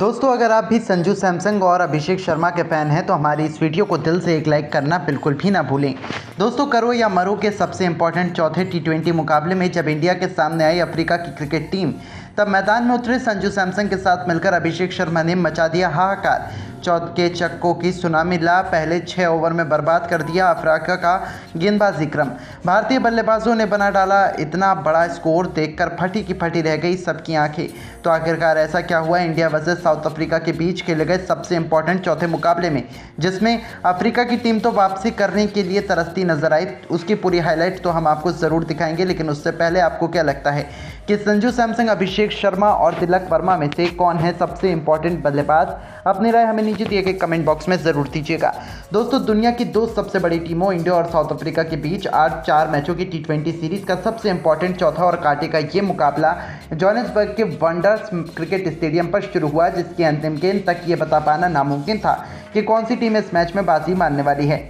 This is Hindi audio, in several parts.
दोस्तों, अगर आप भी संजू सैमसंग और अभिषेक शर्मा के फ़ैन हैं तो हमारी इस वीडियो को दिल से एक लाइक करना बिल्कुल भी ना भूलें। दोस्तों, करो या मरो के सबसे इम्पोर्टेंट चौथे टी20 मुकाबले में जब इंडिया के सामने आई अफ्रीका की क्रिकेट टीम, तब मैदान में उतरे संजू सैमसंग के साथ मिलकर अभिषेक शर्मा ने मचा दिया हाहाकार। चौके छक्कों की सुनामी ला पहले 6 ओवर में बर्बाद कर दिया अफ्रीका का गेंदबाजी क्रम। भारतीय बल्लेबाजों ने बना डाला इतना बड़ा स्कोर, देखकर फटी की फटी रह गई सबकी आंखें। तो आखिरकार ऐसा क्या हुआ इंडिया वर्सेस साउथ अफ्रीका के बीच खेले गए सबसे इंपॉर्टेंट चौथे मुकाबले में, जिसमें अफ्रीका की टीम तो वापसी करने के लिए तरसती नजर आई। उसकी पूरी हाईलाइट तो हम आपको ज़रूर दिखाएंगे, लेकिन उससे पहले आपको क्या लगता है कि संजू सैमसंग, अभिषेक शर्मा और तिलक वर्मा में से कौन है सबसे इंपॉर्टेंट बल्लेबाज? अपनी राय हमें नीचे दिए गए कमेंट बॉक्स में ज़रूर दीजिएगा। दोस्तों, दुनिया की दो सबसे बड़ी टीमों इंडिया और साउथ अफ्रीका के बीच आज 4 मैचों की टी20 सीरीज़ का सबसे इंपॉर्टेंट चौथा और कांटे का ये मुकाबला जोहानिसबर्ग के वंडर्स क्रिकेट स्टेडियम पर शुरू हुआ, जिसके अंतिम गेंद तक ये बता पाना नामुमकिन था कि कौन सी टीम इस मैच में बाजी मारने वाली है।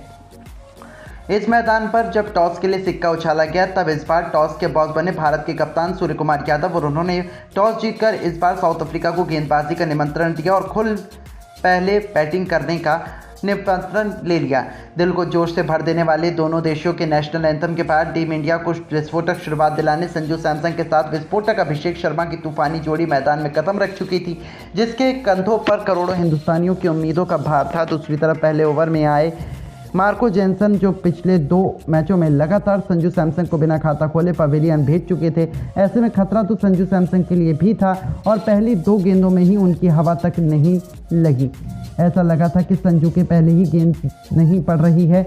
इस मैदान पर जब टॉस के लिए सिक्का उछाला गया, तब इस बार टॉस के बॉस बने भारत के कप्तान सूर्य कुमार यादव, और उन्होंने टॉस जीतकर इस बार साउथ अफ्रीका को गेंदबाजी का निमंत्रण दिया और खुद पहले बैटिंग करने का निमंत्रण ले लिया। दिल को जोश से भर देने वाले दोनों देशों के नेशनल एंथम के बाद टीम इंडिया को विस्फोटक शुरुआत दिलाने संजू सैमसंग के साथ विस्फोटक अभिषेक शर्मा की तूफानी जोड़ी मैदान में कदम रख चुकी थी, जिसके कंधों पर करोड़ों हिंदुस्तानियों की उम्मीदों का भार था। दूसरी तरफ पहले ओवर में आए मार्को जेनसन, जो पिछले 2 मैचों में लगातार संजू सैमसंग को बिना खाता खोले पवेलियन भेज चुके थे। ऐसे में खतरा तो संजू सैमसंग के लिए भी था और पहली 2 गेंदों में ही उनकी हवा तक नहीं लगी। ऐसा लगा था कि संजू के पहले ही गेंद नहीं पड़ रही है,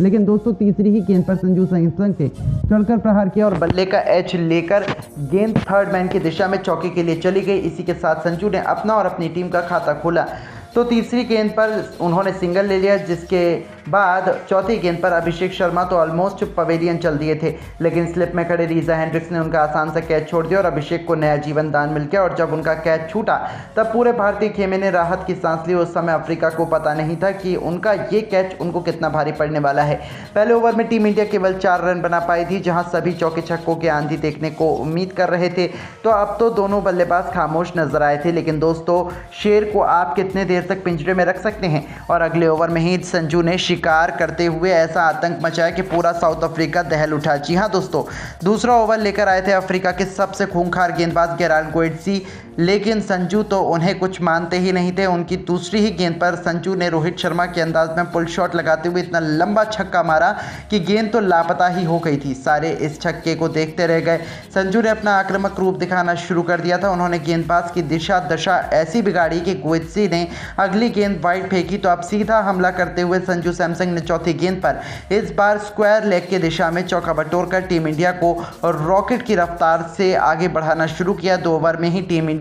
लेकिन दोस्तों तीसरी ही गेंद पर संजू सैमसंग से चढ़कर प्रहार किया और बल्ले का एच लेकर गेंद थर्ड मैन की दिशा में चौके के लिए चली गई। इसी के साथ संजू ने अपना और अपनी टीम का खाता खोला। तो तीसरी गेंद पर उन्होंने सिंगल ले लिया, जिसके बाद चौथी गेंद पर अभिषेक शर्मा तो ऑलमोस्ट पवेलियन चल दिए थे, लेकिन स्लिप में खड़े रीजा हेंड्रिक्स ने उनका आसान सा कैच छोड़ दिया और अभिषेक को नया जीवन दान मिल गया। और जब उनका कैच छूटा तब पूरे भारतीय खेमे ने राहत की सांस ली। उस समय अफ्रीका को पता नहीं था कि उनका ये कैच उनको कितना भारी पड़ने वाला है। पहले ओवर में टीम इंडिया केवल 4 रन बना पाई थी, जहां सभी चौके छक्कों के आंधी देखने को उम्मीद कर रहे थे। तो अब तो दोनों बल्लेबाज खामोश नजर आए थे, लेकिन दोस्तों शेर को आप कितने देर तक पिंजरे में रख सकते हैं? और अगले ओवर में ही संजू ने शिकार करते हुए ऐसा आतंक मचाया कि पूरा साउथ अफ्रीका दहल उठा। जी हाँ दोस्तों, दूसरा ओवर लेकर आए थे अफ्रीका के सबसे खूंखार गेंदबाज गेराल्ड गोएट्सी, लेकिन संजू तो उन्हें कुछ मानते ही नहीं थे। उनकी दूसरी ही गेंद पर संजू ने रोहित शर्मा के अंदाज में पुल शॉट लगाते हुए इतना लंबा छक्का मारा कि गेंद तो लापता ही हो गई थी। सारे इस छक्के को देखते रह गए। संजू ने अपना आक्रामक रूप दिखाना शुरू कर दिया था। उन्होंने गेंदबाज की दिशा दशा ऐसी बिगाड़ी कि गोएट्सी ने अगली गेंद वाइड फेंकी, तो अब सीधा हमला करते हुए संजू सैमसंग ने चौथी गेंद पर इस बार स्क्वायर लेग की दिशा में चौका बटोरकर टीम इंडिया को रॉकेट की रफ्तार से आगे बढ़ाना शुरू किया। 2 ओवर में ही टीम इंडिया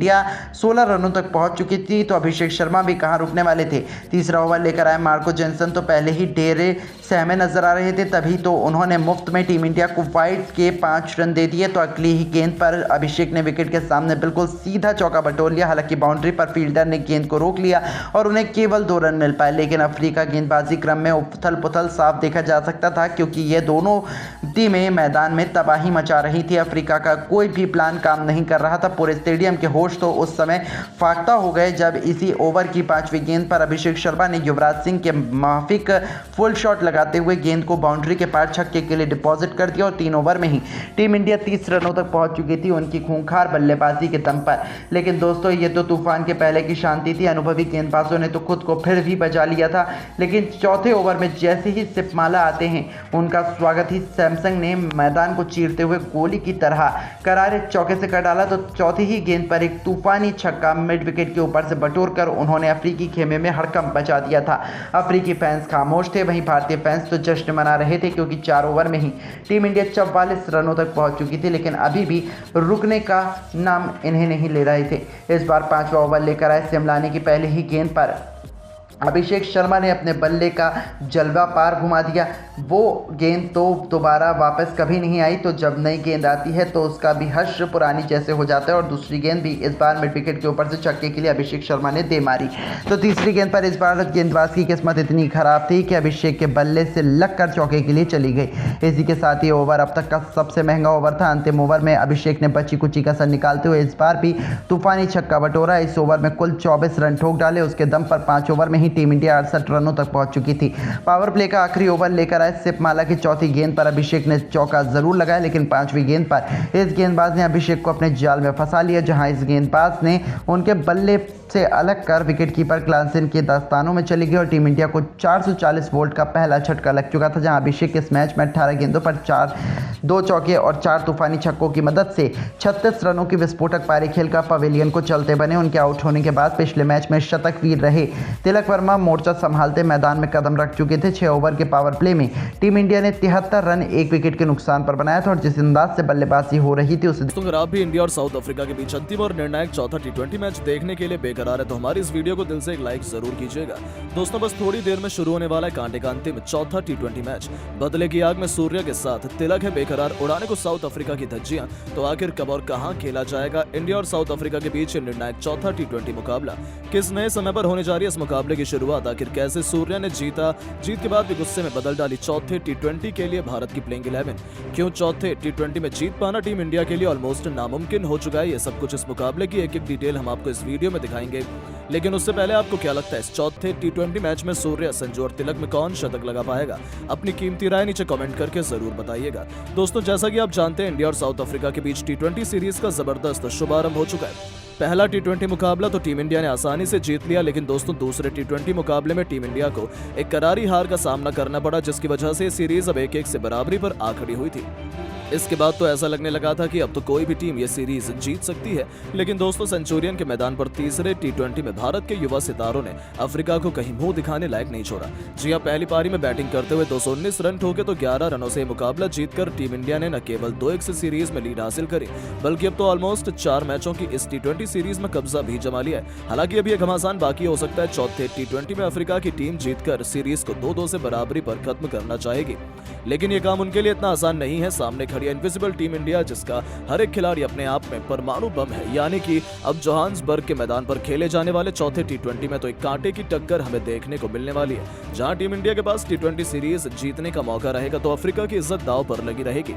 16 रनों तक पहुंच चुकी थी, तो अभिषेक शर्मा भी कहां रुकने वाले थे। तीसरा ओवर लेकर आए मार्को जेनसन तो पहले ही डेरे सहमे नजर आ रहे थे, तभी तो उन्होंने मुफ्त में टीम इंडिया को वाइड के 5 रन दे दिए। तो अगली ही गेंद पर अभिषेक ने विकेट के सामने बिल्कुल सीधा चौका बटोर लिया। हालांकि बाउंड्री पर फील्डर ने गेंद को रोक लिया और उन्हें केवल 2 रन मिल पाए, लेकिन अफ्रीका गेंदबाजी क्रम में उथल पुथल साफ देखा जा सकता था, क्योंकि ये दोनों टीमें मैदान में तबाही मचा रही थी। अफ्रीका का कोई भी प्लान काम नहीं कर रहा था। पूरे स्टेडियम के होश तो उस समय फाख्ता हो गए जब इसी ओवर की 5वीं गेंद पर अभिषेक शर्मा ने युवराज सिंह के माफिक फुल शॉट लगाते हुए गेंद को बाउंड्री के पार छक्के के लिए डिपॉजिट कर दिया और 3 ओवर में ही टीम इंडिया 30 रनों तक पहुंच चुकी थी उनकी खूंखार बल्लेबाजी के दम पर। लेकिन दोस्तों ये तो तूफान के पहले की शांति थी। अनुभवी गेंदबाजों ने तो खुद को फिर भी बचा लिया था, लेकिन चौथे ओवर में जैसे ही सिपमाला आते हैं उनका स्वागत ही सैमसंग ने मैदान को चीरते हुए गोली की तरह करारे चौके से कर डाला। तो चौथी ही गेंद पर एक तूफानी छक्का मिड विकेट के ऊपर से बटोरकर उन्होंने अफ्रीकी खेमे में हड़कंप मचा दिया था। अफ्रीकी फैंस खामोश थे, वहीं भारतीय फैंस तो जश्न मना रहे थे, क्योंकि 4 ओवर में ही टीम इंडिया 44 रनों तक पहुंच चुकी थी, लेकिन अभी भी रुकने का नाम इन्हें नहीं ले रहे थे। इस बार 5वां ओवर लेकर आए सिमलाने की पहली ही गेंद पर अभिषेक शर्मा ने अपने बल्ले का जलवा पार घुमा दिया। वो गेंद तो दोबारा वापस कभी नहीं आई, तो जब नई गेंद आती है तो उसका भी हर्ष पुरानी जैसे हो जाता है और दूसरी गेंद भी इस बार मिड विकेट के ऊपर से छक्के के लिए अभिषेक शर्मा ने दे मारी। तो तीसरी गेंद पर इस बार गेंदबाज की किस्मत इतनी खराब थी कि अभिषेक के बल्ले से लगकर चौके के लिए चली गई। इसी के साथ ये ओवर अब तक का सबसे महंगा ओवर था। अंतिम ओवर में अभिषेक ने बची कुची कसर निकालते हुए इस बार भी तूफानी छक्का बटोरा। इस ओवर में कुल 24 रन ठोक डाले। उसके दम पर 5 ओवर में ही टीम इंडिया 68 रनों तक पहुंच चुकी थी। पावर प्ले का आखिरी ओवर लेकर आए सिपमाला की चौथी गेंद पर अभिषेक ने चौका जरूर लगाया, लेकिन 5वीं गेंद पर इस गेंदबाज ने अभिषेक को अपने जाल में फंसा लिया, जहां इस गेंदबाज ने उनके बल्ले से अलग कर विकेटकीपर क्लासन के दस्तानों में चली गई और टीम इंडिया को 440 वोल्ट का पहला झटका लग चुका था। जहां अभिषेक इस मैच में 18 गेंदों पर 2 चौके और 4 तूफानी छक्कों की मदद से 36 रनों की विस्फोटक पारी खेलकर पवेलियन को चलते बने। उनके आउट होने के बाद पिछले मैच में शतकवीर रहे तिलक वर्मा मोर्चा संभालते मैदान में कदम रख चुके थे। 6 ओवर के पावर प्ले में टीम इंडिया ने 73 रन 1 विकेट के नुकसान पर बनाया था और जिस अंदाज से बल्लेबाजी हो रही थी उसे अगर आप भी इंडिया और साउथ अफ्रीका के बीच अंतिम और निर्णायक चौथा टी20 मैच देखने के लिए बेकरार है तो हमारी इस वीडियो को दिल से एक लाइक जरूर कीजिएगा। दोस्तों बस थोड़ी देर में शुरू होने वाला है कांटे का अंतिम चौथा टी20 मैच। बदले की आग में सूर्य के साथ तिलक है बेकरार उड़ाने को साउथ अफ्रीका की धज्जियां। तो आखिर कब और कहां खेला जाएगा इंडिया और साउथ अफ्रीका के बीच निर्णायक चौथा टी20 मुकाबला? किस नए समय पर होने जा रही है इस मुकाबले की शुरुआत? आखिर कैसे सूर्य ने जीता, जीत के बाद भी गुस्से में बदल डाली चौथे टी20 के लिए भारत की प्लेइंग 11? क्यों चौथे टी20 में जीत पाना टीम इंडिया के लिए ऑलमोस्ट नामुमकिन हो चुका है? ये सब कुछ इस मुकाबले की एक एक डिटेल हम आपको इस वीडियो में दिखाएंगे। लेकिन उससे पहले आपको क्या लगता है इस चौथे टी20 मैच में सूर्य, संजू और तिलक में कौन शतक लगा पाएगा? अपनी कीमती राय नीचे कमेंट करके जरूर बताइएगा। दोस्तों जैसा कि आप जानते हैं इंडिया और साउथ अफ्रीका के बीच टी20 सीरीज का जबरदस्त शुभारंभ हो चुका है। पहला टी20 मुकाबला तो टीम इंडिया ने आसानी से जीत लिया, लेकिन दोस्तों दूसरे टी20 मुकाबले में टीम इंडिया को एक करारी हार का सामना करना पड़ा, जिसकी वजह से सीरीज अब 1-1 से बराबरी पर आ खड़ी हुई थी। इसके बाद तो ऐसा लगने लगा था कि अब तो कोई भी टीम ये सीरीज जीत सकती है। लेकिन दोस्तों सेंचुरियन के मैदान पर तीसरे टी20 में भारत के युवा सितारों ने अफ्रीका को कहीं मुंह दिखाने लायक नहीं छोड़ा। जी हां, पहली पारी में बैटिंग करते हुए 219 रन ठोके तो 11 रनों से मुकाबला जीतकर टीम इंडिया ने न केवल 2-1 से सीरीज में लीड हासिल करी, बल्कि अब तो ऑलमोस्ट 4 मैचों की इस टी20 सीरीज में कब्जा भी जमा लिया है। हालांकि अभी एक घमासान बाकी हो सकता है। चौथे टी20 में अफ्रीका की टीम जीतकर सीरीज को 2-2 से बराबरी पर खत्म करना चाहेगी, लेकिन ये काम उनके लिए इतना आसान नहीं है। सामने खड़ी है इनविजिबल टीम इंडिया, जिसका हर एक खिलाड़ी अपने आप में परमाणु बम है। यानी कि अब जोहान्सबर्ग के मैदान पर खेले जाने वाले चौथे टी20 में तो एक कांटे की टक्कर हमें देखने को मिलने वाली है। जहां टीम इंडिया के पास टी20 सीरीज जीतने का मौका रहेगा तो अफ्रीका की इज्जत दांव पर लगी रहेगी।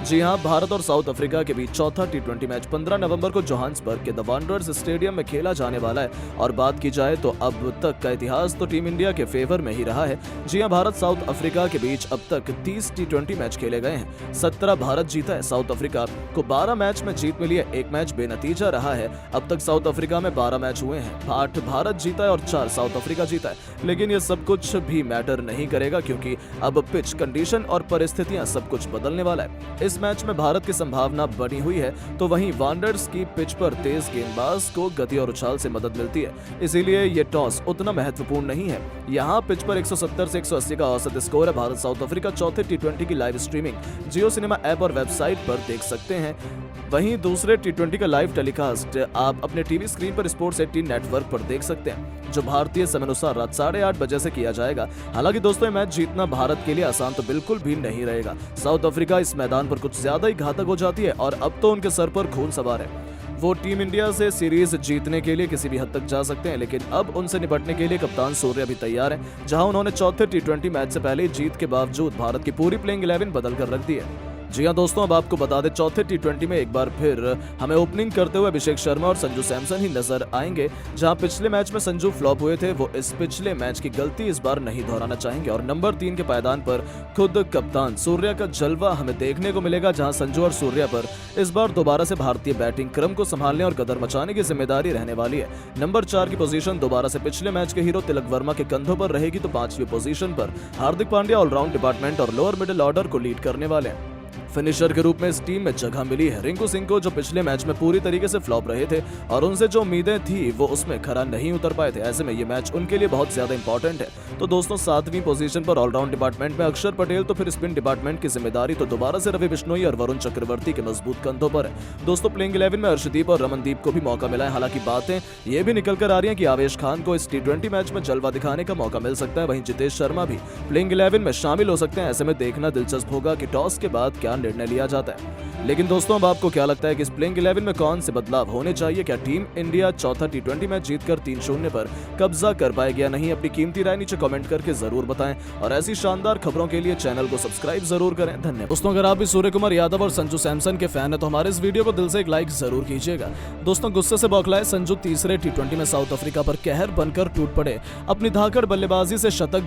जी हां, भारत और साउथ अफ्रीका के बीच चौथा टी20 मैच 15 नवंबर को जोहान्सबर्ग के द वांडरर्स स्टेडियम में खेला जाने वाला है। और बात की जाए तो अब तक का इतिहास तो टीम इंडिया के फेवर में ही रहा है। जी हां, भारत साउथ अफ्रीका के बीच अब तक 30 टी20 मैच खेले गए हैं। 17 भारत जीता है, साउथ अफ्रीका को 12 मैच में जीत मिली है, 1 मैच बेनतीजा रहा है। अब तक साउथ अफ्रीका में 12 मैच हुए हैं, 8 भारत जीता है और 4 साउथ अफ्रीका जीता है। लेकिन ये सब कुछ भी मैटर नहीं करेगा, क्योंकि अब पिच कंडीशन और परिस्थितियां सब कुछ बदलने वाला है। इस मैच में भारत की संभावना बनी हुई है, तो वहीं वांडर्स की पिच पर तेज गेंदबाज को गति और उछाल से मदद मिलती है, इसीलिए ये टॉस उतना महत्वपूर्ण नहीं है। यहाँ पिच पर 170 से 180 का औसत स्कोर है। भारत साउथ अफ्रीका चौथे टी20 की लाइव स्ट्रीमिंग जियो सिनेमा ऐप और वेबसाइट पर देख सकते हैं। वहीं दूसरे टी20 का लाइव टेलीकास्ट आप अपने टीवी स्क्रीन पर स्पोर्ट्स 18 नेटवर्क पर देख सकते हैं, जो भारतीय समय अनुसार रात 8:30 बजे से किया जाएगा। हालांकि दोस्तों ये मैच जीतना भारत के लिए आसान तो बिल्कुल भी नहीं रहेगा। साउथ अफ्रीका इस मैदान पर कुछ ज्यादा ही घातक हो जाती है और अब तो उनके सर पर खून सवार है। वो टीम इंडिया से सीरीज जीतने के लिए किसी भी हद तक जा सकते हैं, लेकिन अब उनसे निपटने के लिए कप्तान सूर्य भी तैयार है। जहां उन्होंने चौथे टी20 मैच से पहले जीत के बावजूद भारत की पूरी प्लेइंग 11 बदल कर रख दी है। जी हां दोस्तों, अब आपको बता दें चौथे टी20 में एक बार फिर हमें ओपनिंग करते हुए अभिषेक शर्मा और संजू सैमसन ही नजर आएंगे। जहां पिछले मैच में संजू फ्लॉप हुए थे, वो इस पिछले मैच की गलती इस बार नहीं दोहराना चाहेंगे और नंबर 3 के पायदान पर खुद कप्तान सूर्य का जलवा हमें देखने को मिलेगा। जहां संजू और सूर्य पर इस बार दोबारा से भारतीय बैटिंग क्रम को संभालने और कदर मचाने की जिम्मेदारी रहने वाली है। नंबर 4 की पोजीशन दोबारा से पिछले मैच के हीरो तिलक वर्मा के कंधों पर रहेगी, तो 5वीं पोजीशन पर हार्दिक पांड्या ऑलराउंड डिपार्टमेंट और लोअर मिडिल ऑर्डर को लीड करने वाले हैं। फिनिशर के रूप में इस टीम में जगह मिली है रिंकू सिंह को, जो पिछले मैच में पूरी तरीके से फ्लॉप रहे थे और उनसे जो उम्मीदें थी वो उसमें खरा नहीं उतर पाए थे। ऐसे में ये मैच उनके लिए बहुत ज्यादा इंपॉर्टेंट है। तो दोस्तों 7वीं पोजीशन पर ऑलराउंड डिपार्टमेंट में अक्षर पटेल, तो फिर स्पिन डिपार्टमेंट की जिम्मेदारी तो दोबारा से रवि बिश्नोई और वरुण चक्रवर्ती के मजबूत कंधों पर है। दोस्तों प्लेइंग 11 में अर्शदीप और रमनदीप को भी मौका मिला है। हालांकि बातें ये भी निकल कर आ रही हैं कि आवेश खान को इस T20 मैच में जलवा दिखाने का मौका मिल सकता है। वहीं जितेश शर्मा भी प्लेइंग 11 में शामिल हो सकते हैं। ऐसे में देखना दिलचस्प होगा कि टॉस के बाद क्या निर्णय लिया जाता है। लेकिन दोस्तों अब आपको क्या लगता है कि इस प्लेइंग 11 में कौन से बदलाव होने चाहिए? क्या टीम इंडिया चौथा T20 मैच जीतकर 3-0 पर कब्जा कर पाएगी या नहीं? अपनी कीमती राय नीचे कमेंट करके जरूर बताएं और ऐसी शानदार खबरों के लिए चैनल को सब्सक्राइब जरूर करें। धन्यवाद। दोस्तों अगर आप भी सूर्य कुमार यादव और संजू सैमसन के फैन है तो हमारे इस वीडियो को दिल से एक लाइक जरूर कीजिएगा। दोस्तों गुस्से से बौखलाए संजू तीसरे T20 में साउथ अफ्रीका पर कहर बनकर टूट पड़े। अपनी धाकड़ बल्लेबाजी से शतक